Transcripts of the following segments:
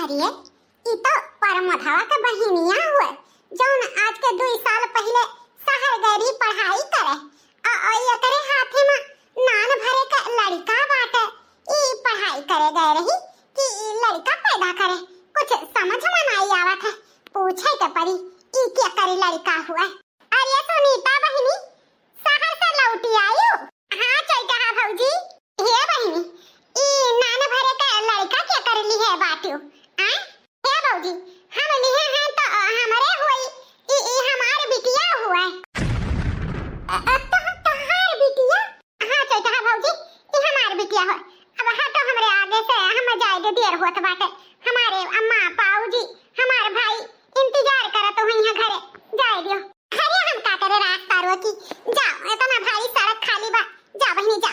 अरे ई तो परमधवा के बहिनिया हुए जौन आज के 2 साल पहले शहर गई पढ़ाई करे और एकरे हाथे में नान भरे का लड़का बाटे। ई पढ़ाई करे गए रही कि ई लड़का पैदा करे, कुछ समझ में नहीं आवत है, पूछे के पड़ी ई क्या करे लड़का हुआ। अरे सुनीता बहिनी शहर से लौटी आयु? हाँ चलता है भौजी। हे बहिनी ई नान भरे का लड़का क्या कर ली है बाटियो? आ हे भौजी हम लिए हैं तो हमारे हुई ई हमार बिटिया हुआ है। तो तहार बिटिया? हाँ चलता है भौजी ई हमार बिटिया है। अब हटो हमरे आगे से, हम जाए दे देर होत बाटे। हमारे अम्मा पाऊजी हमारे भाई इंतजार करत हुई है घरे, जाए दियो। अरे हम का करे रास्ता रोकी, जाओ इतना भारी सड़क खाली बा, जा बहनी जा।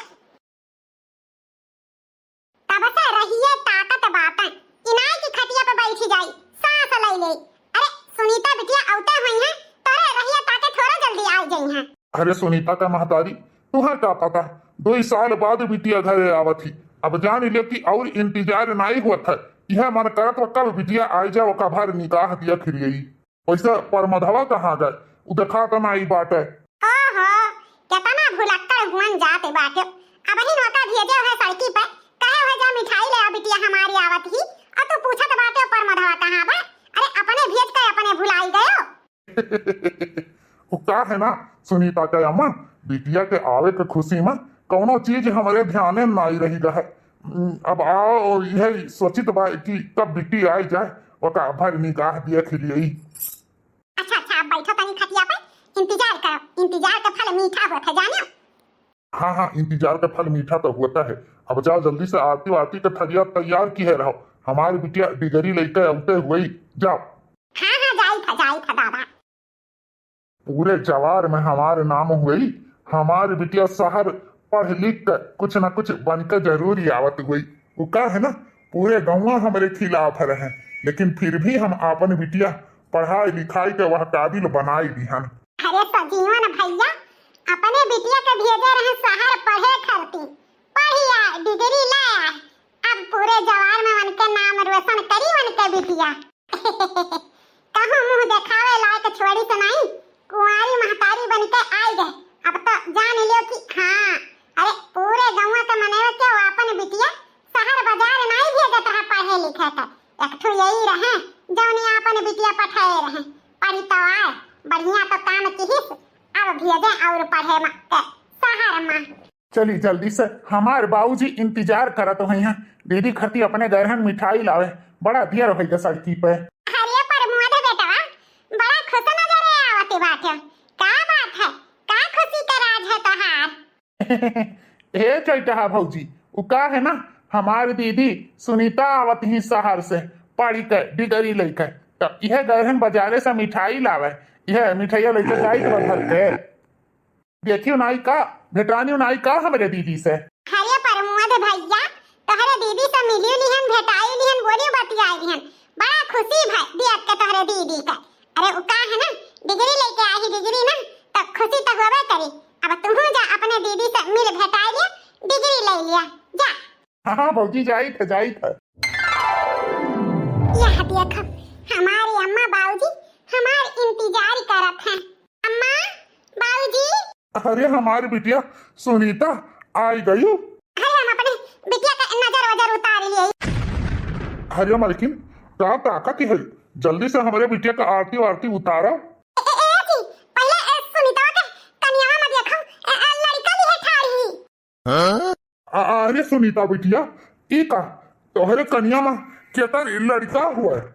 तब से रहिए ताकत बातें, इनाय की खटिया पे बैठी जाई, सांस ले ले। अरे सुनीता बिटिया औते हुई है, तोरे रहिए ताकत थोड़ा जल्दी आ गई है। अरे सुनीता का महतारी तुहा क्या पता 2 साल बाद बिटिया घरे आवत थी। अब जान ले कि और इंतजार नहीं हुआ था, यह मन करत कब बिटिया आ जाओ का भर निकाह दिया खिरियई। वैसे परमधवा कहाँ गए उ देखा तो नहीं बाटे। ओहो कितना भुलक्कड़ हुन जाते बाटे। अब ही नौका भेजे है सड़की पे, कहे है जा मिठाई ले आ बिटिया हमारी आवत ही, और तू पूछत बाटे परमधवा कहाँ बा? अरे अपने भेज के अपने भुलाई गयो। वो क्या है ना सुनीता के अम्मा, बिटिया के आवे के खुशी में कौनो चीज हमारे ध्यान में नहीं रही है। अब आओ यह सोचित बा कि कब बिटी आई जाए ओका भर निकाह दिया खिलियई। अच्छा अच्छा अब बैठो तनी खटिया पे, इंतजार करो, इंतजार का फल मीठा होता है जानो। हाँ हाँ इंतजार का फल मीठा तो होता है। अब जाओ जल्दी से आरती वारती का थरिया तैयार की है रहो, हमारी बिटिया डिगरी लेकर उठे हुई जाओ। हाँ हाँ जाई था दादा। पूरे जवार में हमारे नाम हुई, हमारी बिटिया शहर पढ़ लिख कर कुछ न कुछ बनकर जरूर ही आवत हुई। वो क्या है ना पूरे गाँव हमारे खिलाफ रहे, लेकिन फिर भी हम अपन बिटिया पढ़ाई लिखाई के वह काबिल बनाई दी हन। अरे सजीवन भैया अपने बिटिया के भेजे रहे शहर पढ़े खरती, पढ़िया डिग्री ले आए, अब पूरे जवार में उनके नाम रोशन करी उनके बिटिया। कहूँ मुंह दिखावे लायक छोड़ी से नहीं, कुंवारी महतारी बनके आई गए। अब तो जान लियो कि हाँ अरे पूरे गाँव के मनेवे के वो अपन बिटिया शहर बाजार नहीं भेजत है पढ़े लिखे के, एक ठो यही रहे जौनी अपन बिटिया पठाए रहे, पढ़ी तो आए बढ़िया तो काम किहिस, अब भेजे और पढ़े में शहर में। चली जल्दी से, हमारे बाबूजी इंतजार करत हुई हैं। दीदी खती अपने घर मिठाई लावे, बड़ा देर हो गई सड़की पे। अरे पर मुआदे बेटवा बड़ा खुश नजर आवते बाटे, का बात है, का खुशी का राज है तोहार? ए चैटा भौजी उ का है ना हमारी दीदी सुनीता आवत ही शहर से पढ़ी कर डिग्री लेकर, तो यह गहन बाजारे से मिठाई लावे, यह मिठाइया लेकर जाई तो घर के देखियो नाई का भेटानियो नाई का हमारे दीदी से। अरे पर मुआदे भैया तोहरे दीदी से मिलियो लिहन भेटाई लिहन बोलियो बतियाई लिहन, बड़ा खुशी भाई दियत के तोहरे दीदी का। अरे उ का है ना डिग्री लेके आई डिग्री ना तो खुशी तो होबे करी। अब तुम जा अपने दीदी से मिल भेटाई लिया, डिग्री ले लिया जा। हाँ भौजी जाई थे यह देखो हमारी अम्मा बाबूजी हमार इंतजार करत हैं। अम्मा बाबूजी। अरे हमारी बिटिया सुनीता आई गई। अरे हम अपने बिटिया का नजर वजर उतार लिए। अरे मालकिन क्या ताकत है, जल्दी से हमारे बिटिया का आरती वारती उतारा। पहले सुनीता के कन्या में देखो लड़का भी है ठाड़ी। अरे सुनीता बिटिया ई का तोहरे कन्या में केतर लड़का हुआ है।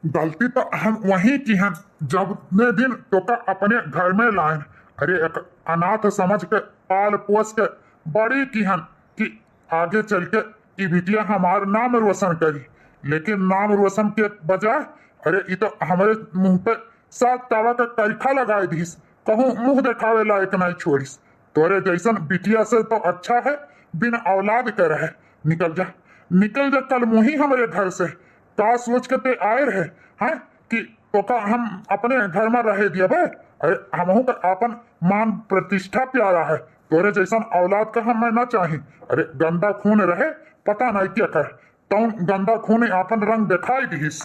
गलती तो हम वही की हैं जब ने दिन तोका अपने घर में लाए। अरे एक अनाथ समझ के पाल पोस के बड़ी की हन कि आगे चल के ई बिटिया हमार नाम रोशन करी, लेकिन नाम रोशन के बजाय अरे ये तो हमारे मुंह पे सात तावा का कैफा लगाए दीस, कहूँ मुंह दिखावे लायक नहीं छोड़ीस। तोरे जैसन बिटिया से तो अच्छा है बिना औलाद के रहे। निकल जा निकल जा, कल मुही हमारे घर से का सोच के ते आए रहे हैं कि तोका हम अपने घर में रहे दिया भाई। अरे हमहू का अपन मान प्रतिष्ठा प्यारा है, तोरे जैसन औलाद का हम ना चाही। अरे गंदा खून रहे पता नहीं क्या कर तो गंदा खून अपन रंग दिखाई दीस।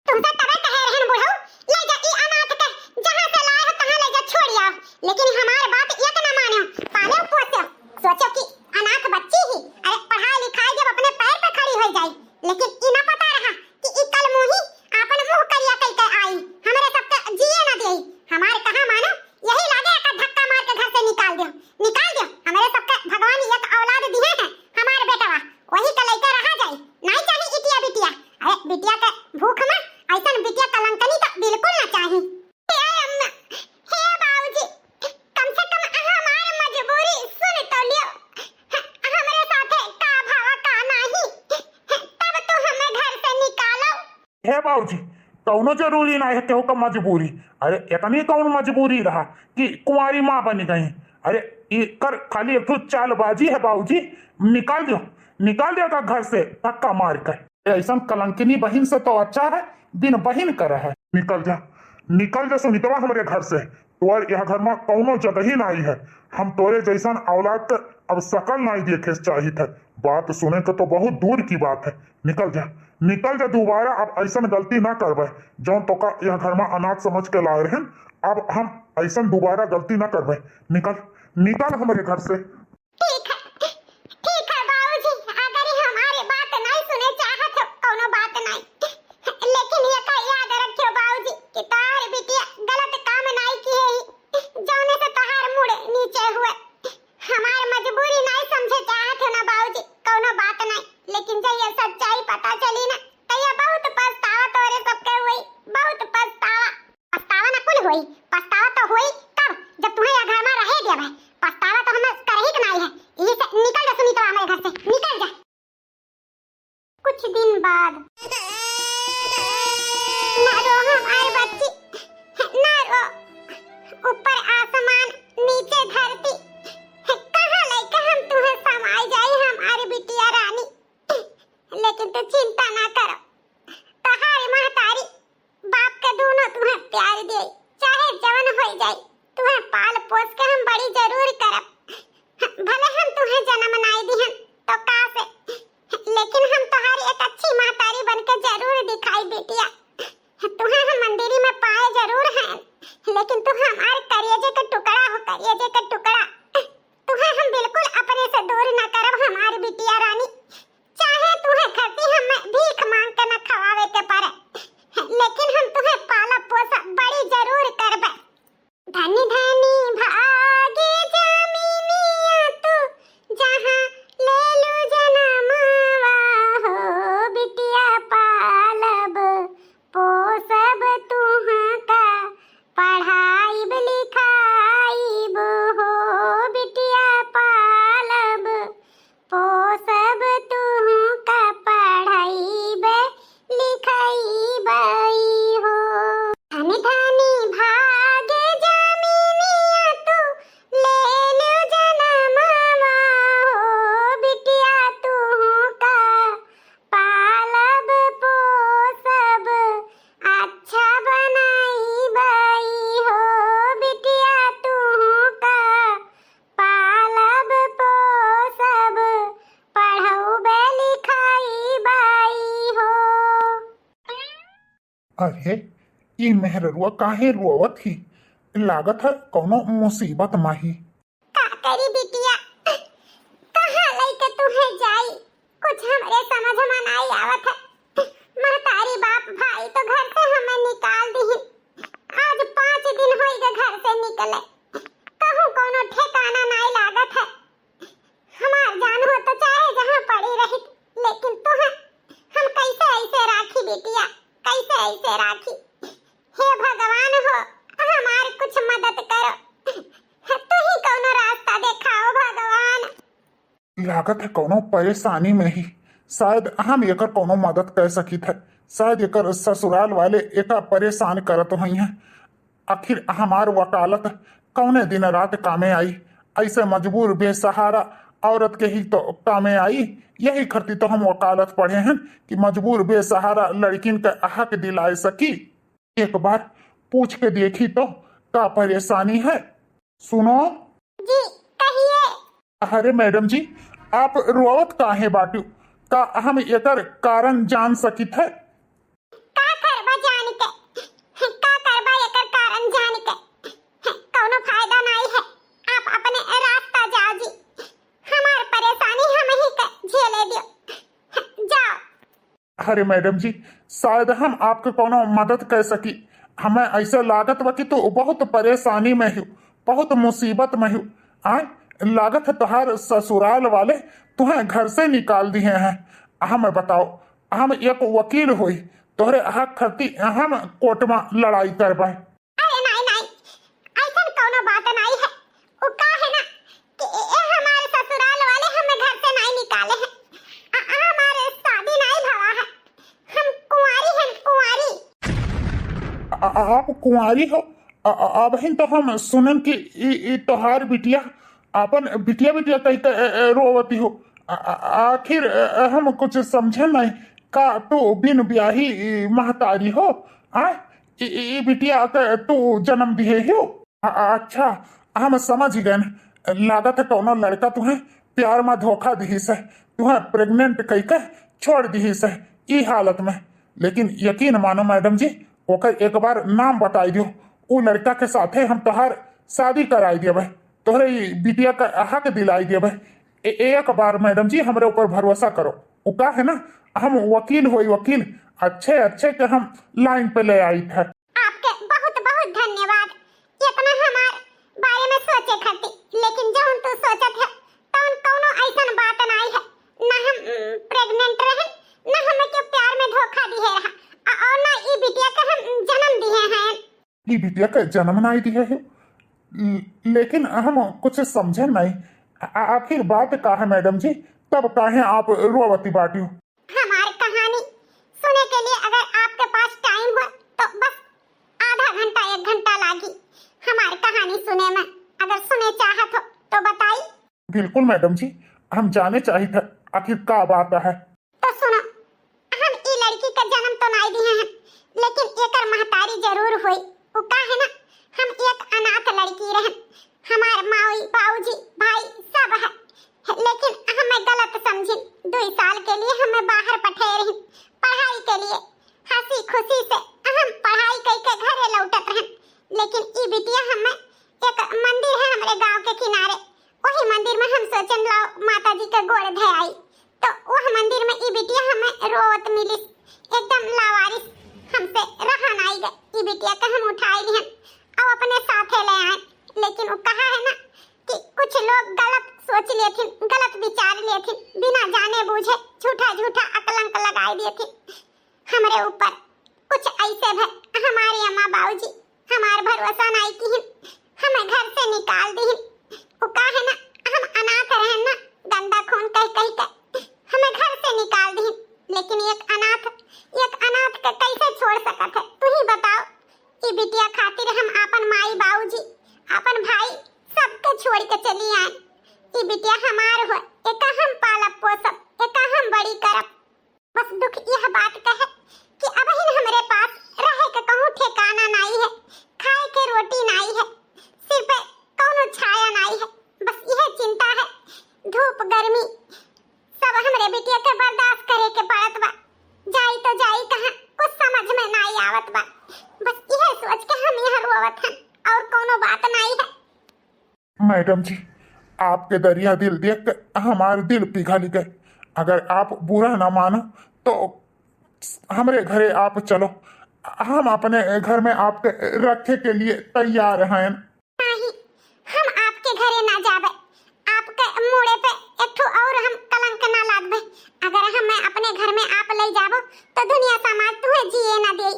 तुमसे तबे कहे रहन बुढ़ऊ, ले जा ई अनाथ के जहां से लाए हो तहां ले जा छोड़ आओ, लेकिन हमार बात एक ना मानो, पाले पोसे सोचो कि अनाथ बच्ची ही अरे पढ़ाई लिखाई जब अपने पैर पे खड़ी हो जाई, लेकिन ई ना पता रहा कि ई कल मुही अपन मुंह करिया कई के आई हमरे सबके जिए ना देई। हमार कहां मानो, यही लागे एक धक्का मार के घर से निकाल दो हमरे सबके भगवान एक औलाद दिए हैं हमार बेटवा, वही के लइका रहा जाई नहीं चाही इटिया बिटिया। अरे बिटिया के भूख में ऐसन बिटिया कलंकनी तो बिल्कुल ना चाही। हे अम्मा, हे बाबूजी, कम से कम हमार मजबूरी सुन तो लियो, हमरे साथे का भावा का नहीं, तब तो हमें घर से निकालो। हे बाबूजी कौनो जरूरी नहीं है केहू का मजबूरी। अरे इतनी कौन मजबूरी रहा कि कुंवारी माँ बन गई। अरे ये कर खाली एक चालबाजी है बाबूजी, निकाल दो का घर से धक्का मार कर। ऐसा कलंकिनी बहन से तो अच्छा है बिन बहन कर है। निकल जा सुनीतवा हमारे घर से, तोर यह घर में कौनो जगह ही नहीं है। हम तोरे जैसन औलाद के अब शकल नहीं देखे चाहिए थे, बात सुने के तो बहुत दूर की बात है। निकल जा दोबारा अब ऐसा गलती ना करबे जो तो का यह घर में अनाथ समझ के लाए रहे। अब हम ऐसा दोबारा गलती ना करबे। निकल हमारे घर से। ठीक है बाबूजी, अगर ही हमारी बात नहीं सुने चाहत हो कोनो बात नहीं, लेकिन ये का याद रखियो बाबूजी कि तार बिटिया गलत काम नहीं की है जौने से तहार मुड़े नीचे हुए। हमार मजबूरी नहीं समझे चाहत हो ना बाबूजी, कोनो बात नहीं, लेकिन जब ये सच्चाई पता चली ना तो ये बहुत पछतावा तोरे सबके हुई, बहुत पछतावा ना कुल हुई। पछतावा तो हुई तब जब तुम्हें ये घर में रहे दिया भाई, पछतावा तो हमें कर ही नहीं है। ये से निकल जा सुनीता हमारे घर से, निकल जा। कुछ दिन बाद ना रो हमारे बच्ची, ना रो, ऊपर आसमान नीचे धरती, कहाँ लेके हम तुम्हें समाई जाए हमारी बिटिया रानी। लेकिन तू चिंता ना करो, तहारी महतारी बाप के दोनों तुम्हें प्यार दे, चाहे जवन हो जाए तुम्हें पाल पोस के हम बड़ी जरूर करब। भले हम तुम्हें जन्म नहीं दिहन तो का से, लेकिन हम तुम्हारी एक अच्छी महतारी बनके जरूर दिखाई बेटिया। तुम्हें हम मंदिरी में पाए जरूर हैं, लेकिन तुम हमारे करियजे का टुकड़ा हो, करियजे का टुकड़ा। तुम्हें हम बिल्कुल अपने से दूर न करब हमारी बिटिया रानी, चाहे तुम्हें खती हमें भीख मांग के न खवावे के पड़े, लेकिन हम तुम्हें पाला पोसा बड़ी जरूर करब। धनी धनी भागे जमीनिया तू जहां ले लू जनमवा हो, बिटिया पालब पोसब तुहाँ का पढ़ाईब लिखाईब हो, बिटिया पालब पोसब तुहाँ का पढ़ाईब लिखाईब हो। धनी धनी भागे जमीनिया तू ले लू जनमवा हो, बिटिया तुहाँ का पालब पोसब अच्छा बनाईब हो, बिटिया तुहाँ का पालब पोसब पढ़ाऊबे लिखाईब हो। अरे ये मेहरुआ काहे रोवत ही, लागत है कौनो मुसीबत माही। का करी बिटिया, कहाँ लेके तुम्हें जाई, कुछ हमरे समझ में नहीं आवत है। महतारी बाप भाई तो घर से हमें निकाल दी, आज 5 दिन होई गए घर से निकले, कहूँ कोनो ठिकाना नहीं लागत है। हमार जान हो तो चाहे जहाँ पड़ी रही, लेकिन तुम्हें हम कैसे ऐसे राखी बिटिया, कैसे कैसे राखी। हे भगवान हो, हमार कुछ मदद करो, तू ही कौनो रास्ता दिखाओ भगवान। लागत है कोनो परेशानी में ही शायद हम एकर कोनो मदद कर सकी थे। शायद एकर ससुराल वाले एका परेशान करत हुई हैं। आखिर हमार वकालत कौने दिन रात कामे आई। ऐसे मजबूर बेसहारा औरत के ही तो कामे आई। यही खर्ती तो हम वकालत पढ़े हैं कि मजबूर बेसहारा लड़किन का हक दिलाए सकी। एक बार पूछ के देखी तो का परेशानी है। सुनो जी कहिए। अरे मैडम जी, आप रोवत काहे बाटू? का हम एकर कारण जान सकी थे? का करबा जान के, का करबा एकर कारण जान के, कौनो फायदा नहीं है। आप अपने रास्ता जाओ जी, हमार परेशानी हम ही के झेले दियो, जाओ। अरे मैडम जी, शायद हम आपके कोनो मदद कर सकी। हमें ऐसे लागत बा कि तो बहुत परेशानी में हूँ, बहुत मुसीबत में हूँ। आय लागत है तुहार ससुराल वाले तुम्हें घर से निकाल दिए हैं। हमें बताओ, हम एक वकील हुई तोहरे हक खर्ती हम कोर्ट में लड़ाई कर पाए। अरे नहीं नहीं, ऐसा कौनो बात नहीं है। वो का है ना कि हमारे ससुराल वाले हमें घर से नहीं निकाले हैं। हमारे शादी नहीं भवा है, हम कुंवारी हैं, कुंवारी। आप कुंवारी हो? अब ही तो हम सुनन की ई तोहार बिटिया अपन बिटिया बिटिया कही रोवती हो। आखिर हम कुछ समझे नहीं। का तू बिन ब्याही महतारी हो? आ बिटिया के तू जन्म दिए हो? अच्छा हम समझ गए। लागत है कोनो लड़का तुम्हें प्यार में धोखा दी से, तुम्हें प्रेग्नेंट कही के छोड़ दी से ई हालत में। लेकिन यकीन मानो मैडम जी, ओकर एक बार नाम बताई दियो। वो लड़का के साथे हम तोहार शादी कराई दिए भाई, तोहरे बिटिया का हक दिलाई दिए भाई। एक बार मैडम जी हमरे ऊपर भरोसा करो। वो का है ना, हम वकील हुई वकील अच्छे अच्छे के हम लाइन पे ले आई थे। आपके बहुत बहुत धन्यवाद। इतना हमार बारे में सोचे खती, लेकिन जो तू सोचत है तौन कौनो ऐसन बात नहीं है। ना हम प्रेग्नेंट रहे, ना हमें के प्यार में धोखा दिए रहा, और ना ई बिटिया के हम जन्म दिए हैं। ये बिटिया का जन्म नहीं दिया है, लेकिन हम कुछ समझे नहीं। आखिर बात का है मैडम जी, तब काहे आप रोवती बाटी हो? हमारी कहानी सुने के लिए अगर आपके पास टाइम हो तो बस आधा घंटा 1 घंटा लागी हमारी कहानी सुने में। अगर सुने चाहत हो तो बताई। बिल्कुल मैडम जी, हम जाने चाहिए थे आखिर का बात है। तो सुनो, हम ई लड़की का जन्म तो नहीं दिए हैं, लेकिन एकर महतारी जरूर हुई। वो का है ना, हम एक अनाथ लड़की रहन। हमार माई बाबूजी भाई सब है, लेकिन हमें गलत समझी। 2 साल के लिए हमें बाहर पठाए रही पढ़ाई के लिए। हंसी खुशी से हम पढ़ाई करके घरे लौटत रहन। लेकिन ई बिटिया हमें एक मंदिर है हमारे गांव के किनारे, वही मंदिर में हम सोचन लाओ माता जी के गोड़ धे आई, तो वह मंदिर में ई बिटिया हमें रोवत मिली, एकदम लावारिस। हमसे रहा नहीं गए। ई बिटिया का हम उठाई लिहन और अपने साथे ले आए। लेकिन वो कहा है ना कि कुछ लोग गलत सोच लिए थे, गलत विचार लिए थे, बिना जाने बूझे झूठा झूठा अकलंक लगाई दिए थे हमारे ऊपर। कुछ ऐसे भर हमारे अम्मा बाबूजी हमार भरोसा नहीं की, हमें घर से निकाल दी। वो कहा है ना, हम अनाथ रहे ना, गंदा खून कह के हमें घर से निकाल दी। लेकिन एक अनाथ के कैसे छोड़ सकत है? तू ही बताओ। ई बिटिया खातिर हम अपन माई बाबूजी अपन भाई सबके छोड़ के चली आए। ई बिटिया हमार हो, एका हम पालब पोसब, एका हम बड़ी करब। बस दुख यह बात का है कि अब ही हमरे पास रहे के कहूँ ठिकाना नहीं है, खाए के रोटी नहीं है, सिर पे कौनो छाया नहीं है। बस यह चिंता है, धूप गर्मी सब हमरे बिटिया के बर्दाश्त करे के पड़त बा। जाई तो जाई कहाँ, कुछ समझ में नहीं आवत बा। बस यह सोच के हम यहाँ रोवत हन, और कोनो बात नहीं है। मैडम जी, आपके दरिया दिल देख कर हमारे दिल पिघल गए। अगर आप बुरा ना मानो तो हमारे घरे आप चलो, हम अपने घर में आपके रखे के लिए तैयार हैं। नहीं, हम आपके घरे ना जाबे। आपके मुड़े पे एक ठो और हम कलंक ना लागबे। अगर हमें अपने घर में आप ले जाबो तो दुनिया समाज तुहे जिए ना दे।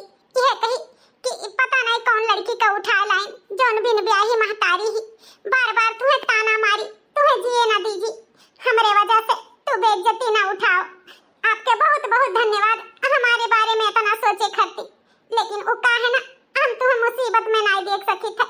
यह कही कि पता नहीं कौन लड़की का उठा लाइन जौन बिन ब्याही महतारी ही बार बार तुम्हें ताना मारी, तुम्हें जिए ना दीजी, हमरे वजह से तू बेइज्जती ना उठाओ। आपके बहुत बहुत धन्यवाद हमारे बारे में इतना सोचे खरती, लेकिन वो का है ना हम तुम्हें मुसीबत में नहीं देख सकी थे,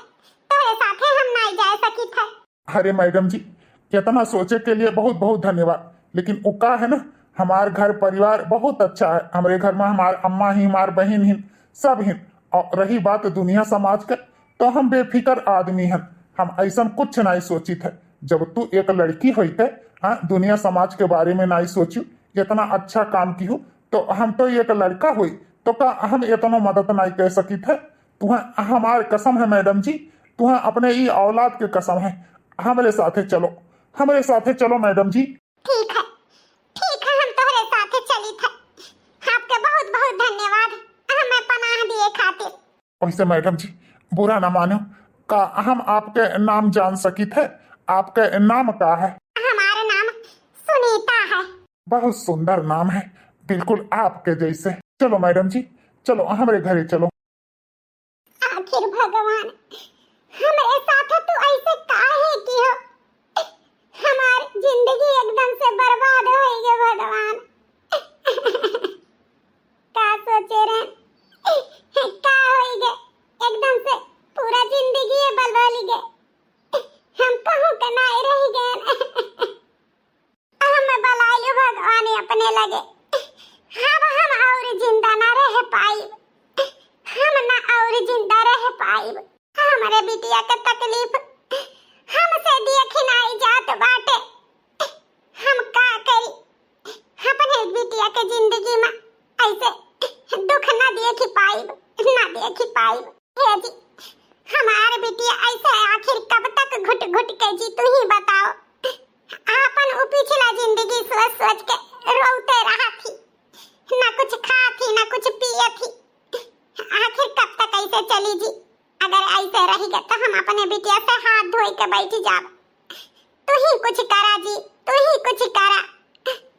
तोरे साथे हम नहीं जा सकी थे। अरे मैडम जी, इतना सोचे के लिए बहुत बहुत धन्यवाद, लेकिन वो का है ना हमार घर परिवार बहुत अच्छा है। हमारे घर में हमार अम्मा ही, हमार बहन ही, सब ही। और रही बात दुनिया समाज के, तो हम बेफिक्र आदमी हैं, हम ऐसा कुछ नहीं सोची थे। जब तू एक लड़की हुई थे, हाँ, दुनिया समाज के बारे में नहीं सोचू, इतना अच्छा काम की हो, तो हम तो एक लड़का हुई तो का हम इतना मदद नहीं कर सकी थे। तुम्हें हमार कसम है मैडम जी, तुम्हें अपने ये औलाद के कसम है। हमारे साथे चलो, हमारे साथे चलो मैडम जी। ठीक है, ठीक है, हम तोहरे साथे चली थे। आपके बहुत बहुत धन्यवाद हमें पनाह दिए खातिर। वैसे मैडम जी बुरा ना मानो, का हम आपके नाम जान सकी थे? आपके नाम का है? हमारा नाम सुनीता है। बहुत सुंदर नाम है, बिल्कुल आपके जैसे। चलो मैडम जी, चलो हमारे घरे चलो। आखिर भगवान हमारे साथ तू ऐसे काहे की हो? हमार जिंदगी एकदम से बर्बाद हो गई भगवान। का सोचे रहे का हो गए, एकदम से पूरा जिंदगी बदल गए। हम कहूँ के नहीं रह गए। हम बलायु भगवान अपने लगे। हम और जिंदा ना रह पाई, हम ना और जिंदा रह पाई। हमारे बिटिया के तकलीफ हमसे देख नहीं जात बाटे। हम का करी, अपने बिटिया के जिंदगी में ऐसे दुख ना देख पाई, ना देख पाई। हे जी, हमारे बिटिया ऐसे आखिर कब तक घुट घुट के जी, तू ही बताओ। आपन उ पिछला जिंदगी सोच सोच के रोते रहा थी, ना कुछ खा थी ना कुछ पिए थी। आखिर कब तक ऐसे चली जी? अगर ऐसे रहेगा तो हम अपने बिटिया से हाथ धोई के बैठ जाब। तू ही कुछ करा जी, तू ही कुछ करा।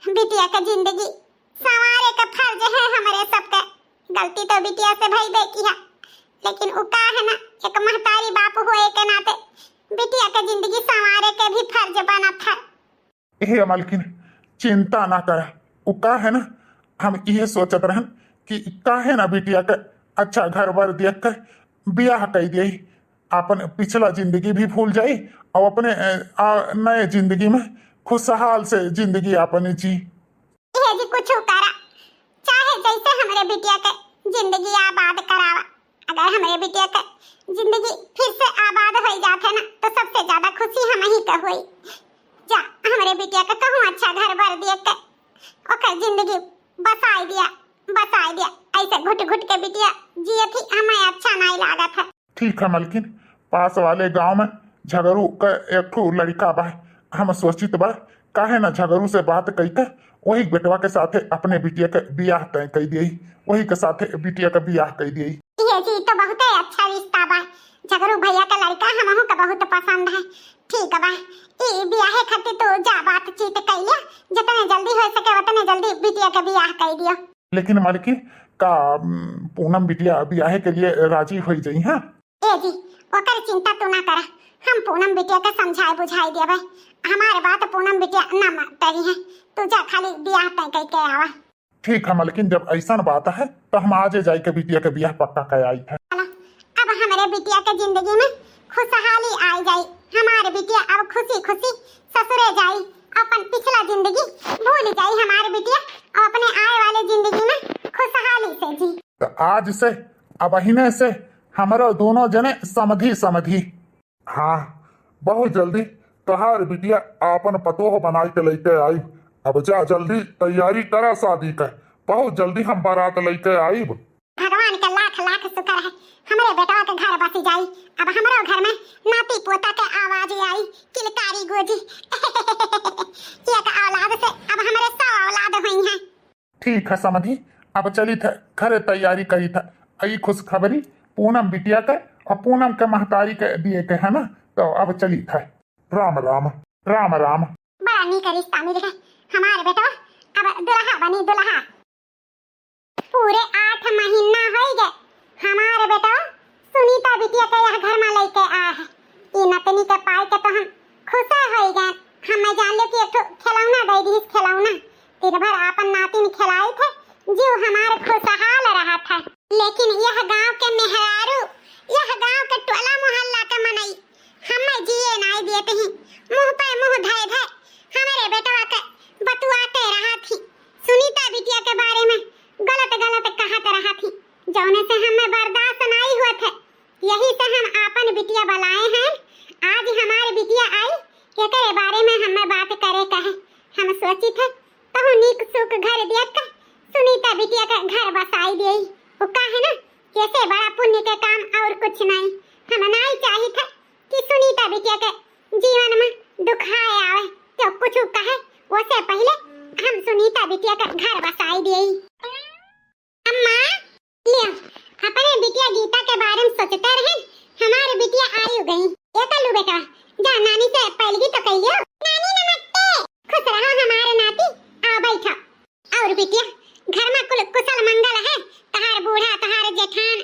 बिटिया का जिंदगी संवारे का फर्ज है हमारे सबका। गलती तो बिटिया से भई बे की है, लेकिन उ का है ना, एक महतारी बाप होए के नाते बिटिया का जिंदगी संवारे के भी फर्ज बना था। हे मालकिन, चिंता ना करा। उ का है ना, हम ये सोचत रहन कि का है ना बिटिया के अच्छा घर बार देख कर ब्याह कर दिए, अपन पिछला जिंदगी भी भूल जाई और अपने नए जिंदगी में खुशहाल से जिंदगी अपन जी। ये जी कुछ करा, चाहे जैसे हमारे बिटिया के जिंदगी आबाद करावा। अगर हमारे बिटिया के जिंदगी फिर से आबाद हो जाते ना, तो सबसे ज्यादा खुशी हम ही का हुई। जा हमारे बिटिया का कहूँ अच्छा घर बार देख के ओकर जिंदगी बसाई दिया। ऐसे घुट घुट के बिटिया जिए थी, हमें अच्छा नहीं लगा था। ठीक है मालकिन, पास वाले गांव में झगड़ू का एक ठो लड़का बा, हम सोचित बा काहे ना झगड़ू से बात कई के वही बेटवा के साथे अपने बिटिया के बियाह तय कर दिए, वही के साथे बिटिया का बियाह कर दिए। ये जी तो बहुत ही अच्छा रिश्ता बा। झगड़ू भैया का लड़का हमहू का बहुत पसंद है। ठीक बा, ई बियाह खातिर तो जा बातचीत कइया, जितने जल्दी हो सके उतने जल्दी बिटिया का बियाह कर दियो। लेकिन मालकिन का पूनम बिटिया बियाह के लिए राजी हो जाई है? ए जी ओकर चिंता तू ना करा, हम पूनम बिटिया के समझाए बुझाई देबे। हमारे बात पूनम बिटिया ना मानती है, तू जा खाली बियाह तय कई के आवा। ठीक है मालकिन, जब ऐसा बात है तो हम आज जाई के बिटिया के बियाह पक्का कर आई है। अब हमारे बिटिया के जिंदगी में खुशहाली आई जाई। हमारे बिटिया अब खुशी खुशी ससुरे जाई, अपन पिछला जिंदगी भूल जाई हमारे बिटिया, और अपने आए वाले जिंदगी में खुशहाली से जी। तो आज से अब अहिने से हमारा दोनों जने समधी। हाँ, बहुत जल्दी तोहार बिटिया आपन पतोह बनाई के लेके आई। अब जा जल्दी तैयारी करा शादी का, बहुत जल्दी हम बारात लेके आईब। भगवान का लाख लाख शुक्र है, हमारे बेटवा के घर बसी जाई। अब हमारे घर में नाती पोता के आवाज आई, किलकारी गोजी। एक औलाद से अब हमारे 100 औलाद हुई हैं। ठीक है समधी, अब चली थे घर तैयारी करी था। आई खुशखबरी पूनम बिटिया के और पूनम के महतारी के दिए के है ना, तो अब चली थे। राम राम। राम राम। बड़ा नीक रिश्ता मिल गया हमारे बेटवा, अब दुल्हा बनी दुल्हा। पूरे 8 महीना हो गए बिटिया के यह घर में लेके आया है। ई नतनी के पाई के तो हम खुश हो गए। हम जान लो कि एक ठो खिलौना दे दी। खिलौना दिन भर अपन नातिन खिलाई थे, जीव हमारे खुशहाल रहा था। लेकिन यह गांव के मेहरारू, यह गांव के टोला मोहल्ला के मनई हमें जिए नहीं देते हैं। मुंह पे मुंह धए धए हमारे बेटवा के बतुआते रहा थी। सुनीता बिटिया के बारे में गलत गलत कहत रहा थी, जौने से हमें बर्दाश्त नहीं हुआ थे। यही से हम आपन बिटिया बुलाए हैं। आज हमारी बिटिया आई, एकरे बारे में हमें बात करे कहे। हम सोची थे कहूँ नीक सुख घर देख कर सुनीता बिटिया का घर बसाई देई। वो कहे ना कैसे बड़ा पुण्य के काम और कुछ नहीं। हम नहीं चाही था कि सुनीता बिटिया के जीवन में दुखाए आवे, तो कुछ कहे उससे पहले हम सुनीता बिटिया का घर बसाई देई। अम्मा लियो अपने बिटिया गीता के बारे में सोचते रहे। हमारी बिटिया आई गई। ये कल्लू बेटा जा नानी से पहलगी तो कह लियो। नानी नमस्ते। खुश रहो हमारे नाती। आओ बैठो। और बिटिया घर में कुल कुशल मंगल है? तहार बूढ़ा तहार जेठान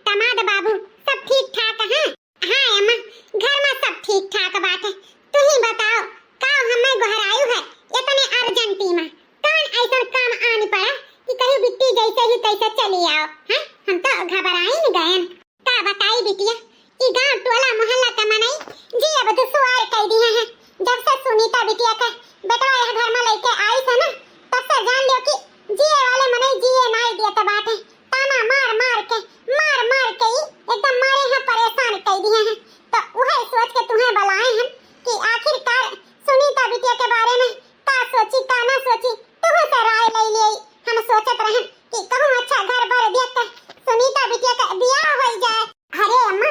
तमाद बाबू सब ठीक ठाक है? हाँ अम्मा घर में सब ठीक ठाक बात है। तू ही बताओ का हमें घरायु है इतने अर्जेंटी में? कौन ऐसा काम आनी पड़ा कि कहीं बिट्टी जैसे ही तैसे चली आओ? हैं हम तो घबराई न गए। का बताई बिटिया ई गांव टोला मोहल्ला का मनई जी अब दुसवार कह दिए हैं। जब से सुनीता बिटिया का बेटा यह घर में लेके आई है ना, तब से जान लियो कि जिए वाले मनई जिए नहीं देते बात है। ताना मार मार के ही एकदम मारे हैं परेशान कह दिए हैं। तो वही सोच के तुम्हें बुलाए हैं कि आखिरकार सुनीता बिटिया के बारे में का सोची का ना सोची तुम्हें से राय ले लिए। हम सोचत रहे कि कहूँ अच्छा घर भर देख कर सुनीता बिटिया का ब्याह हो जाए। अरे अम्मा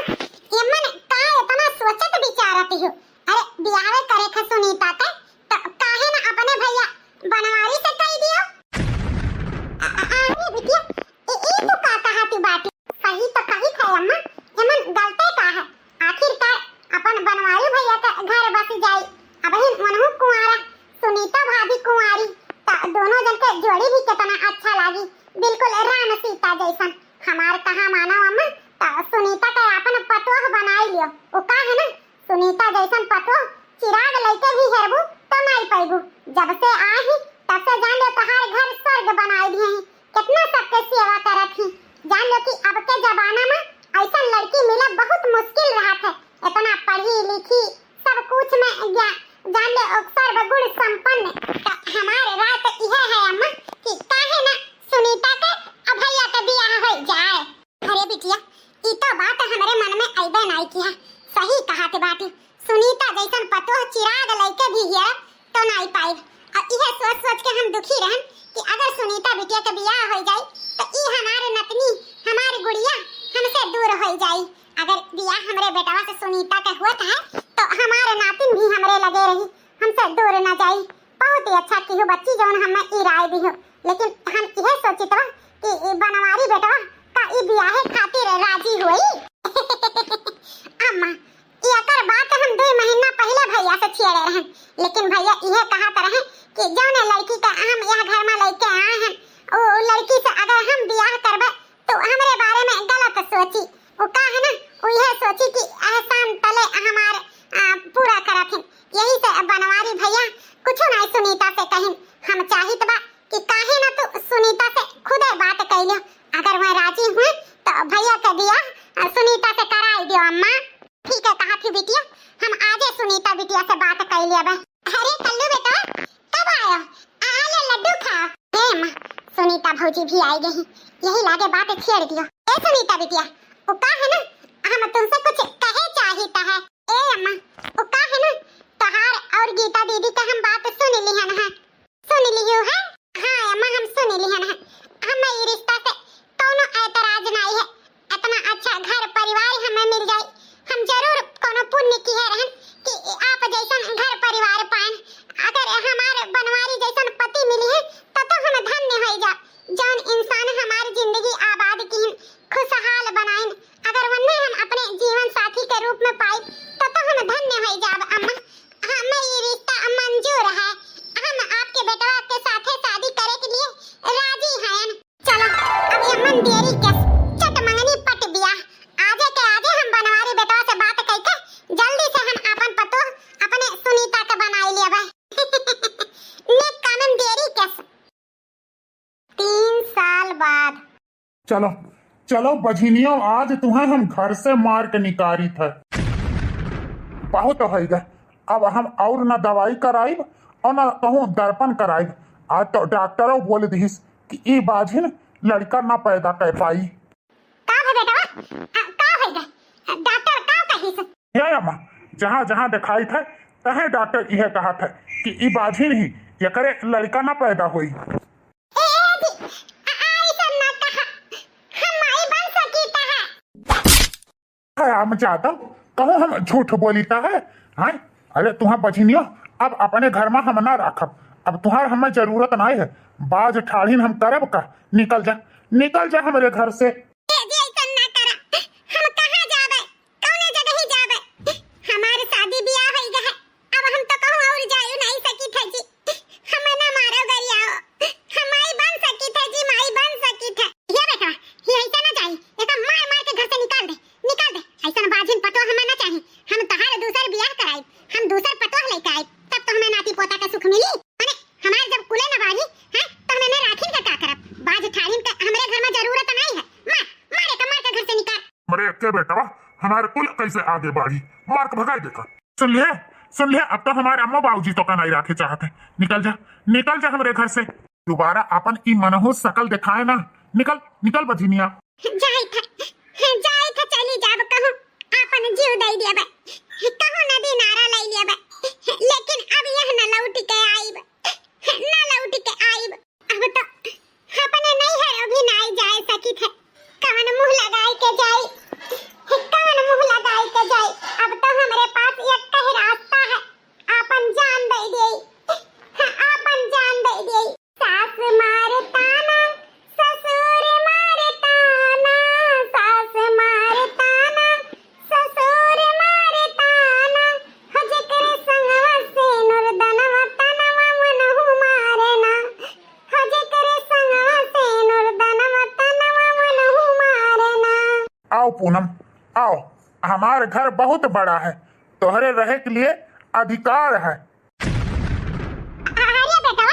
एमन का इतना सोचत विचारती हो? अरे ब्याह करे ख सुनीता का तो काहे ना अपने भैया बनवारी से कह दियो। अरे बिटिया ई तो का कहा तू बात सही तो कही थे अम्मा। एमन गलते का है? आखिरकार अपन बनवारी भैया का घर बस जाई। अब ही मनहु कुंवारा सुनीता भाभी कुंवारी तो दोनों जन के जोड़ी भी कितना अच्छा लागी, बिल्कुल राम सीता जैसन। हमार कहा मानो अम्मा तो सुनीता का अपन पतोह बनाई लियो। वो का है ना सुनीता जैसन पतोह चिराग लेके भी हेरबू तो नहीं पैबू। जब से आई तब से जान लो तहार घर स्वर्ग बनाई दिए हैं। कितना सबके सेवा करत ही। जान लो कि अब के जमाना में ऐसा लड़की मिला बहुत मुश्किल रहा है। इतना पढ़ी लिखी सब कुछ में जान लो सर्वगुण संपन्न। तो हमारे राय तो यह है अम्मा कि काहे ना सुनीता के अब भैया का ब्याह हो जाए। अरे बिटिया ई तो बात हमारे मन में आइबे नहीं किया। सही कहा ते बात। सुनीता जैसन पतोह चिराग लेके भी है तो नहीं पाई। और यह सोच सोच के हम दुखी रहन कि अगर सुनीता बिटिया का ब्याह हो जाए तो ई हमारे नतनी हमारी गुड़िया हमसे दूर हो जाए। अगर ब्याह हमारे बेटवा से सुनीता का हुआ था तो हमारे नातिन भी हमरे लगे रही, हमसे दूर न जाई। बहुत ही अच्छा की हो बच्ची जौन हमें ई राय दी हो। लेकिन हम यह सोचित बा कि बनवारी बेटवा का ई ब्याह खातिर राजी हुई। अम्मा एकर बात हम 2 महीना पहले भैया से छेड़े रहन, लेकिन भैया यह कहत रहे कि जौन लड़की का हम यह घर में लेके आए हैं ओ लड़की से अगर हम ब्याह करबे तो हमरे बारे में गलत सोची। वो का है ना वो यह सोची कि एहसान तले हमार पूरा करत हैं। यही से बनवारी भैया कुछ नहीं सुनीता से कहिन। हम चाहित बा कि काहे ना तो सुनीता से खुदे बात कह लियो। अगर वह राजी हुए तो भैया का ब्याह सुनीता से कराई दियो। अम्मा ठीक है कहा थी बिटिया, हम आजे सुनीता बिटिया से बात कर लिया बे। अरे कल्लू बेटा कब आयो? आले लड्डू खाओ। ए अम्मा सुनीता भौजी भी आई गई, यही लागे बात छेड़ दियो। ए सुनीता बिटिया वो का है ना हम तुमसे कुछ कहे चाहिता है। ए अम्मा वो का है ना तहार और गीता दीदी का हम बात सुन लिहन है। सुन लियो है? हाँ अम्मा हम सुन लिहन है। हमें ये रिश्ता से कोनो ऐतराज नहीं है। इतना अच्छा घर परिवार हमें मिल जाए। हम जरूर कोनो पुण्य की है रहन कि आप जैसन घर परिवार पाएं। अगर हमारे बनवारी जैसन पति मिली है तो हम धन्य हो जा। जौन इंसान हमारी जिंदगी आबाद की खुशहाल बनाएं, अगर वन्ने हम अपने जीवन साथी के रूप में पाए तो हम धन्य हो जाब। अम्मा हमें ये रिश्ता मंजूर है। हम आपके बेटवा के साथ शादी करे के लिए राजी हैं। चलो अब ये मन देरी के चट मंगनी पट बिया आजे के आजे साल बाद। चलो चलो बझिनियों, आज तुम्हें हम घर से मार के निकारी थे। बहुत हो गए, अब हम और न दवाई कराइब और न कहूँ दर्पण कराइब। आज तो डॉक्टरों बोल दीस कि ई बाझिन लड़का न पैदा कर पाई। का है बेटा? का होइगा? डॉक्टर का कहिस? हे अम्मा, जहाँ जहाँ दिखाई थे तहे डॉक्टर यह कहा था कि ई बाझिन ही ये करे लड़का न पैदा हुई। ए जी, ऐसा ना कहा, हम माई बन सकीता है। हम चाहता कहूँ हम झूठ बोलीता है। हाँ, अरे तुम्हारा बझिनियो, अब अपने घर में हम ना रखब। अब तुम्हार हमें जरूरत नहीं है। बाज ठाड़ीन हम करब का, निकल जा हमारे घर से। ए जी, ऐसा ना करा, हम कहाँ जाबे? कौने जगह ही जाबे? हमारे शादी ब्याह होई गए, अब हम तो कहूँ और जायू नहीं सकी थे जी। हमें ना मारो गरियाओ, हम माई बन सकी थे जी, माई बन सकी थे। ये बेटा, ये ऐसा ना चाहिए, एक मार के घर से निकाल दे। ऐसा बाजिन पतो हमें ना चाहिए। हम तहार दूसर ब्याह कराई, हम दूसर पतो लेके आए, तब तो हमें नाती पोता का सुख मिली। माने हमारे जब कुले न बाजी हैं, तो हमें राखिन का क्या करब? बाज ठाड़िन का हमरे घर में जरूरत नहीं है। मार के घर से निकाल। मरे के बेटा, हमारे कुल कैसे आगे बढ़ी, मार के भगाई देखा। सुन ले, अब तो हमारे अम्मा बाबूजी तो का नहीं राखे चाहते। निकल जा हमारे घर से। दोबारा अपन ई मनहूस शकल दिखाए ना। निकल बझिनिया। जाई था चली जाब, कहूं आपन जीव दई दिया बे, कहूं नदी नारा लई लिया बे, लेकिन अब यह न लौट के आईब। अब तो अपने नहीं है, अभी नहीं जाए सकी थे। कवन मुंह लगाए के जाई? अब तो हमारे पास एक ही रास्ता है, आपन जान दई देई। सास मारे ताना, ससुर मारे ताना, सास मारे ताना, ससुर मारे ताना, हजे करे संगवा से नुरदनवा तनवा मनहु मारे ना, हजे करे संगवा से नुरदनवा तनवा मनहु मारे ना। आओ पूनम, आओ, हमारे घर बहुत बड़ा है, तोहरे रहे के लिए अधिकार है। अरे बेटा,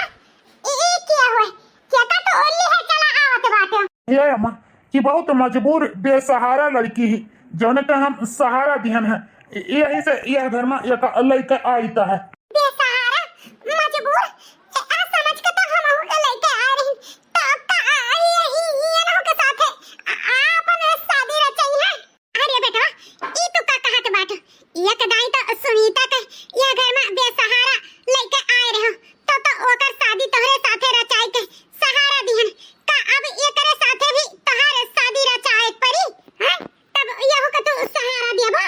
ये क्या हुआ? क्या तो ओली है, चला आवत बाटे। ये अम्मा कि बहुत मजबूर बेसहारा लड़की ही जौने के हम सहारा दिहन है, यही से यह घर में एक लड़का आईता है। बेसहारा, मजबूर, समझ के तो हम के लेके आ रही, तो का ये ना के साथ आपन शादी रचाई है। अरे बेटा, ई तो का कहत बाटे? ये कदाई तो सुनीता के ये घर में बेसहारा लेके आए रहो, तो ओकर शादी तोहरे साथे रचाई के सहारा दिहन का। अब ये करे साथे भी तोहरे शादी रचाए परी हैं, तब यहो के तू सहारा दियबो।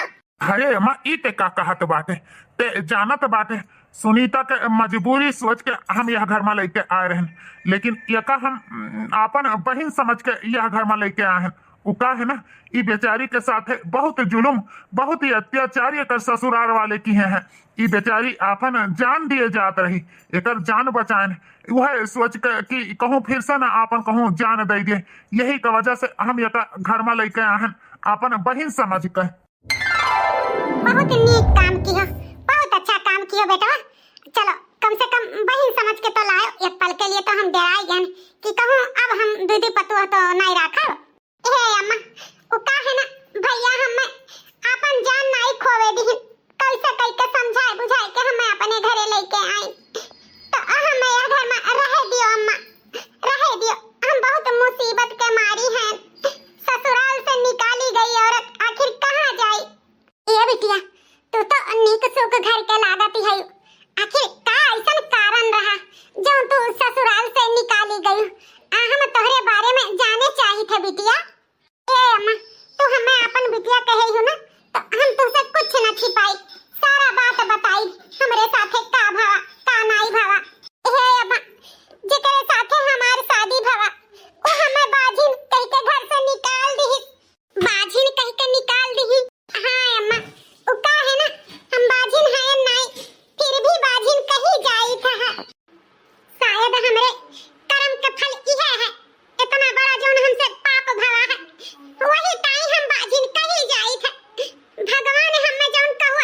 अरे अम्मा, ई ते का कहत बाटे? ते जानत बाटे सुनीता के मजबूरी सोच के हम यह घर में लेके आए रहन, लेकिन यका हम अपन बहन समझ के यह घर में लेके आए हैं। उ का है ना, ई बेचारी के साथ बहुत जुलुम, बहुत ही अत्याचार एकर ससुराल वाले की हैं। ई बेचारी आपन जान दिए जात रही, एकर जान बचाएन, वह सोच के कि कहूँ फिर से ना आपन कहूँ जान दे दिए। यही के वजह से हम यका घर में लेके आए हैं, आपन बहन समझ के। बहुत नीक काम किया, बहुत अच्छा काम किया बेटा। चलो, कम से कम बहन समझ के तो लायो। एक पल के लिए तो हम डराई गए कि कहूँ अब हम दीदी पतुआ तो नहीं रखा। हे अम्मा, वो का है ना भैया, हमें अपन जान नहीं खोवे दी, कैसे के समझाए बुझाए के हमें अपने घरे लेके आई, तो हमें यह घर में रह दियो अम्मा, रह दियो। हम बहुत मुसीबत के मारी हैं, ससुराल से निकाली गई औरत आखिर कहाँ जाए? ये बिटिया, तू तो नीक सुख घर के लागत है, आखिर का ऐसा कारण रहा जो तू ससुराल से निकाली गई? हम तोहरे बारे में जाने चाहिए थे बिटिया। ए अम्मा, तू हमें अपन बिटिया कहे हो ना, तो हम तुझसे कुछ न छिपाई, सारा बात बताई हमरे साथे का भावा का नाई भावा। हे अम्मा, जेकरे साथे हमार शादी भावा, वो हमें बाजिन कह के घर से निकाल दी, बाजिन कह के निकाल दी। हाँ अम्मा, वो का है ना, हम बाजिन हैं नहीं, फिर भी बाजिन कहीं जाई था। शायद हमरे कर्म के फल यह है, इतना बड़ा जो हमसे पाप भरा है, वही ताई हम बाजिन कहीं जाई थे। भगवान हमें जो कहू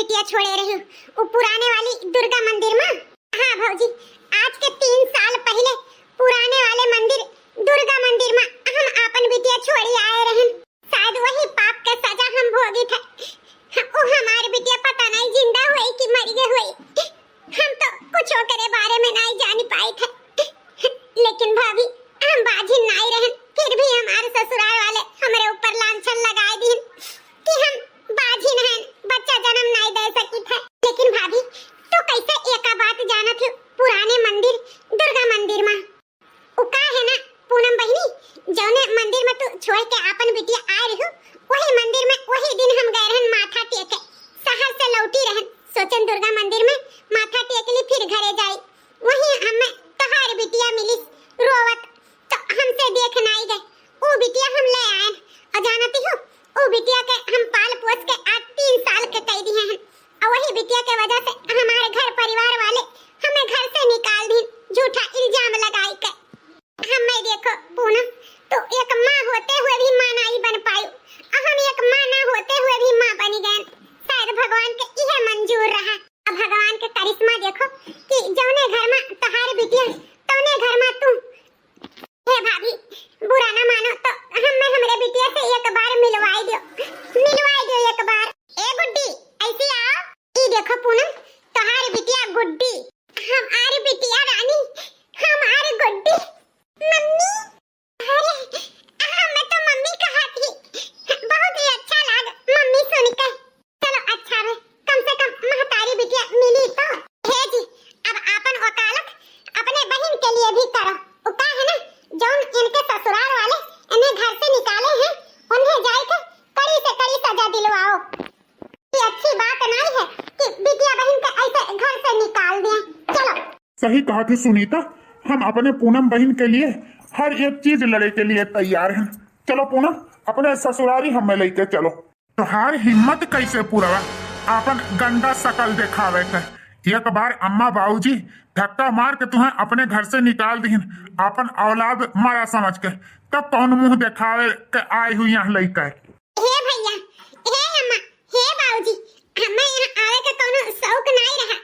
बिटिया छोड़े रही हूँ वो पुराने वाली दुर्गा मंदिर में। हाँ भौजी, आज के 3 साल पहले पुराने वाले मंदिर दुर्गा मंदिर में हम अपन बिटिया छोड़ी आए रहन। शायद वही पाप के सजा हम भोगी थे। वो हमारी बिटिया पता नहीं जिंदा हुई कि मर गई हुई, हम तो कुछ करे बारे में नहीं जान पाए थे। लेकिन भाभी हम बाजी नहीं रहन, फिर भी हमारे ससुराल वाले हमारे ऊपर लांछन लगाए दिन कि हम बाजी हैं, बच्चा जन्म नहीं दे सकी थे। लेकिन भाभी तो कैसे एक बात जाना थी, पुराने मंदिर दुर्गा मंदिर में उका है ना पूनम बहनी, जौने मंदिर में तू छोड़ के अपन बिटिया आ रही हो, वही मंदिर में वही दिन हम गए रहन माथा टेके। शहर से लौटी रहन, सोचन दुर्गा मंदिर में माथा टेकली फिर घरे जाई। वही हमें तहार बिटिया मिली रोवत, तो हमसे देख नहीं गए। वो बिटिया हम ले आए और जानती हो वो बिटिया के हम पाल पोस के आज 3 साल के कह दिए हैं। और वही बिटिया के वजह से हमारे घर परिवार वाले हमें घर से निकाल दी, झूठा इल्जाम लगाई के। हमें देखो पूनम, तो एक माँ होते हुए भी माँ नहीं बन पाई, और हम एक माँ ना होते हुए भी माँ बन गए। शायद भगवान के यह मंजूर रहा। अब भगवान के करिश्मा देखो कि जौने घर में तहार बिटिया तौने घर में तू। हे भाभी बुरा ना मानो तो हमें हमरे बिटिया से एक बार मिलवाई दो एक बार। ए गुड्डी ऐसी आओ। ई देखो पूनम, तहार बिटिया गुड्डी, हमारी बिटिया रानी, हमारी गुड्डी। मम्मी, अरे हमें तो मम्मी कहा थी, बहुत ही अच्छा लगा मम्मी सुनकर। चलो अच्छा है, कम से कम महतारी बिटिया मिली तो। हे जी, अब अपन वकालत अपने बहन के लिए भी करो। उका है ना जौन इनके ससुराल वाले इन्हें घर से निकाले हैं, उन्हें जाकर कड़ी से कड़ी सजा दिलवाओ। ये अच्छी बात नहीं है कि बिटिया बहन को ऐसे घर से निकाल दिया। चलो सही कहा थी सुनीता, हम अपने पूनम बहन के लिए हर एक चीज लड़े के लिए तैयार हैं। चलो पूनम, अपने ससुरारी हमें लेके चलो। तुहार हिम्मत कैसे पूरा अपन गंदा शकल दिखावे के। एक बार अम्मा बाबूजी धक्का मार के तुम्हें अपने घर से निकाल दीन, अपन औलाद मारा समझ के, तब कौन मुंह दिखावे के आई हुई यहाँ लेके। हे भैया, हे अम्मा, हे बाबूजी, हमें यहाँ आवे का कोनो शौक नहीं रहा,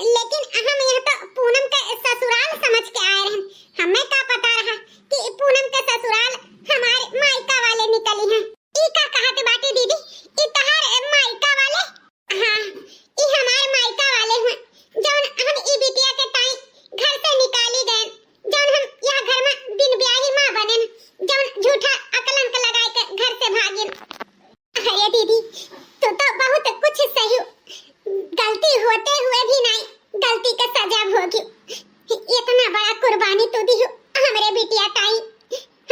लेकिन हम यहाँ तो पूनम के ससुराल समझ के आए रहे। हमें क्या पता रहा कि पूनम के ससुराल हमारे मायका वाले निकली हैं। ई का कहत बाटी दीदी, ई तहार मायका वाले? हाँ, ई हमारे मायका वाले हैं, जौन हम ई बिटिया के ताई घर से निकाली गए, जौन हम यहाँ घर में बिन ब्याही माँ बने, जौन झूठा अकलंक लगाए के घर से भागे। अरे दीदी, तू तो बहुत कुछ सही, गलती होते हुए भी नहीं गलती का सजा भोगी। इतना बड़ा कुर्बानी तू दी हमरे बिटिया ताई,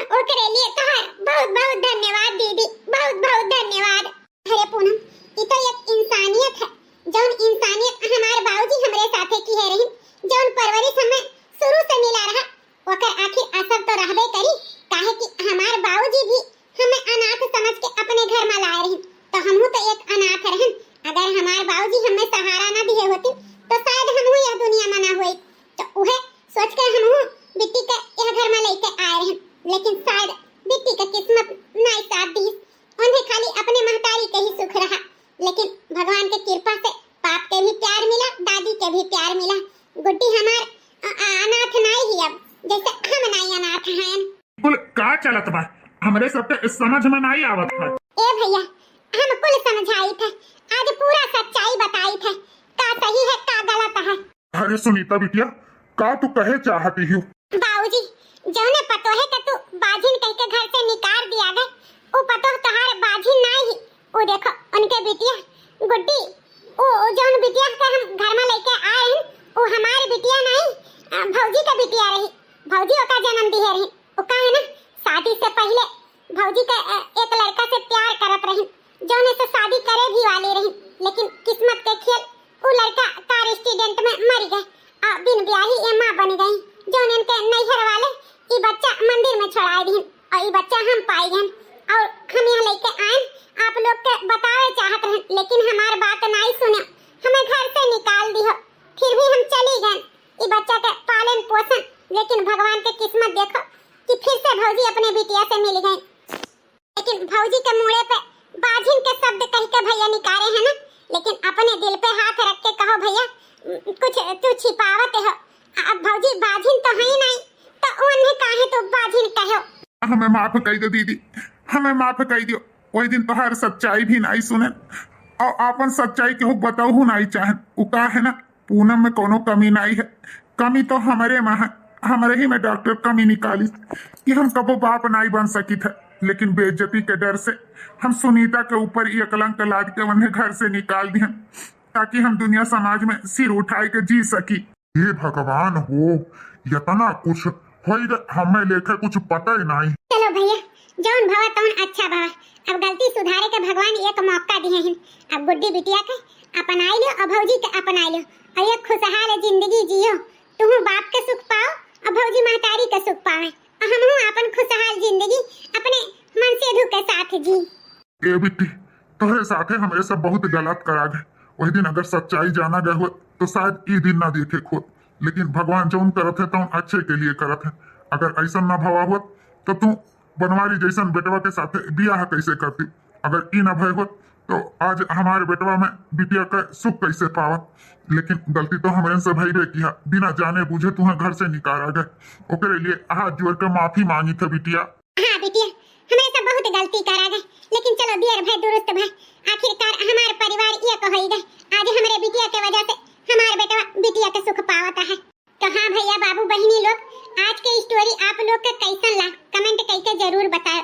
ओकरे लिए तोहर बहुत बहुत धन्यवाद दीदी, बहुत बहुत धन्यवाद। अरे पूनम, ये तो एक इंसानियत है, जौन इंसानियत हमारे बाबूजी हमरे साथे की है रही, जौन परवरिश हमें शुरू से मिला रहा, ओकर आखिर असर तो रहबे करी, काहे कि हमारे बाबूजी भी हमें अनाथ समझ के अपने घर में लाए रही, तो हमहू तो एक अनाथ रहन। अगर हमारे बाबूजी हमें सहारा ना दिए होती तो शायद हमहू यह दुनिया में ना हुई। तो उहे सोच कर हमहू बिट्टी के यह घर में लेके आए रहे, लेकिन शायद बिट्टी का किस्मत नहीं साथ दी, उन्हें खाली अपने महतारी के ही सुख रहा। लेकिन भगवान के कृपा से बाप के भी प्यार मिला, दादी के भी प्यार मिला। गुड्डी हमार अनाथ नहीं ही, अब जैसे हम नहीं अनाथ हैं। कुल का चलत बा, हमरे सबके समझ में नहीं आवत है। ए भैया, हम कुल समझाई थे, आज पूरा सच्चाई बताई थे, का सही है का गलत है। अरे सुनीता बिटिया, का तू कहे चाहती हो? बाबूजी, जौने पतो है कि तू बाजिन कह के घर से निकाल दिया गए, वो पतो तहार बाजिन नहीं, वो देखो उनके बिटिया गुड्डी, वो जौन बिटिया के हम घर में लेके आए हैं, वो हमारी बिटिया नहीं भौजी का बिटिया रही। भौजी का जन्म दी है रही, वो का है ना शादी से पहले भौजी का एक लड़का से प्यार करत रही, जौने से शादी करे भी वाली रही, लेकिन किस्मत के खेल वो लड़का कार एक्सीडेंट में मर गए और बिन ब्याही ये माँ बन गई, जौन इनके नैहर वाले ये बच्चा मंदिर में छोड़ा दी और ये बच्चा हम पाई गए और हम यहाँ लेके आए। आप लोग के बतावे चाहत रहे, लेकिन हमार बात नहीं सुने, हमें घर से निकाल दी हो, फिर भी हम चली गए ये बच्चा के पालन पोषण। लेकिन भगवान के किस्मत देखो कि फिर से भौजी अपने बिटिया से मिल गई, लेकिन भौजी के मुंह पे बाजिन के शब्द कह के भैया निकाले हैं ना, लेकिन अपने दिल पे कुछ तू छिपावत हो। अब भौजी बाजिन तो है नहीं, तो उन्हें काहे तो बाजिन कहो। हमें माफ कर दो दीदी, हमें माफ कर दियो। वही दिन तोहार सच्चाई भी नहीं सुने और अपन सच्चाई केहू बताऊ नहीं चाहे। उ का है ना, पूनम में कोनो कमी नहीं है, कमी तो हमारे में है। हमारे ही में डॉक्टर कमी निकाली कि हम कबो बाप नहीं बन सकी थे, लेकिन बेइज्जती के डर से हम सुनीता के ऊपर ये कलंक लाद के उन्हें घर से निकाल दिए, ताकि हम दुनिया समाज में सिर उठाए के जी सकी। हे भगवान हो, इतना कुछ होई रे, हमें लेके कुछ पता ही नहीं। चलो भैया, जौन भवा तौन अच्छा भवा। अब गलती सुधारे के भगवान एक मौका दिए हैं। अब गुड्डी बिटिया के अपनाई लो और भौजी के अपनाई लो और एक खुशहाल जिंदगी जियो। तुम बाप के सुख पाओ और भौजी महतारी के सुख पावे और हम अपन खुशहाल जिंदगी अपने मन से के साथ जी। ए बिट्टी, तोहरे साथे हमारे सब बहुत गलत करा गए। वही दिन अगर सच्चाई जाना गए हो तो शायद ये दिन ना देखे खुद, लेकिन भगवान जौन करत है तो अच्छे के लिए करत है। अगर ऐसा ना भवा हो तो तू बनवारी जैसन बेटवा के साथ बियाह कैसे करती? अगर ई ना भय हो तो आज हमारे बेटवा में बिटिया का सुख कैसे पावा? लेकिन गलती तो हमारे से भई किया, बिना जाने बुझे तुम्हें घर से निकाला गए। ओकरे लिए हाथ जोड़ के माफी मांगी थे बिटिया। हाँ बिटिया, हमें सब बहुत गलती करा गए, लेकिन चलो दियर भाई दुरुस्त भाई, आखिरकार हमारे परिवार ये कही गए। आज हमारे बिटिया के वजह से हमारे बेटा बिटिया के सुख पावता है। तो हाँ भैया बाबू बहनी लोग, आज की स्टोरी आप लोग के कैसन लगा कमेंट करके जरूर बताओ।